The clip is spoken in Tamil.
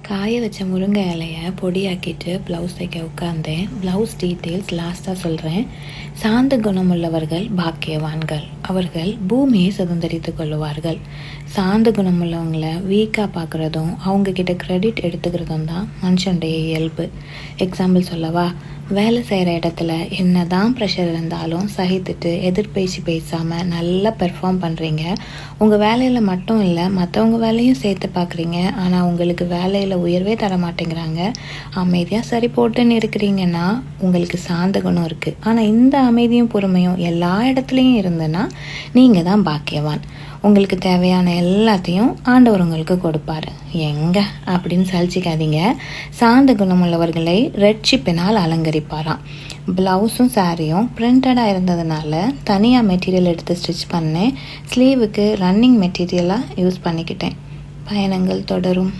காய வச்ச முருங்கை இலையை பொடியாக்கிட்டு ப்ளவுஸ் தைக்க உட்காந்தேன். ப்ளவுஸ் டீட்டெயில்ஸ் லாஸ்ட்டாக சொல்கிறேன். சாந்த குணமுள்ளவர்கள் பாக்கியவான்கள், அவர்கள் பூமியை சுதந்திரித்து கொள்ளுவார்கள். சாந்த குணமுள்ளவங்களை வீக்காக பார்க்குறதும் அவங்கக்கிட்ட க்ரெடிட் எடுத்துக்கிறதும் தான் மனுஷனுடைய இயல்பு. எக்ஸாம்பிள் சொல்லவா? வேலை செய்கிற இடத்துல என்ன தான் ப்ரெஷர் இருந்தாலும் சகித்துட்டு எதிர்பேச்சு பேசாமல் நல்லா பெர்ஃபார்ம் பண்ணுறீங்க. உங்கள் வேலையில் மட்டும் இல்லை, மற்றவங்க வேலையும் சேர்த்து பார்க்குறீங்க. ஆனால் உங்களுக்கு வேலையில் உயர்வே தர மாட்டேங்கிறாங்க. அமைதியாக சரி போட்டுன்னு இருக்கிறீங்கன்னா உங்களுக்கு சாந்த குணம் இருக்குது. ஆனால் இந்த அமைதியும் பொறுமையும் எல்லா இடத்துலையும் இருந்ததுன்னா நீங்கள் தான் பாக்கியவான். உங்களுக்கு தேவையான எல்லாத்தையும் ஆண்டவர் உங்களுக்கு கொடுப்பாரு. எங்க அப்படின்னு சலிச்சிக்காதீங்க. சாந்த குணமுள்ளவர்களை ரெட்ஷிப்பினால் அலங்கரிப்பாராம். ப்ளவுஸும் சாரியும் பிரிண்டடாக இருந்ததுனால தனியாக மெட்டீரியல் எடுத்து ஸ்டிச் பண்ணேன். ஸ்லீவுக்கு ரன்னிங் மெட்டீரியலாக யூஸ் பண்ணிக்கிட்டேன். பயணங்கள் தொடரும்.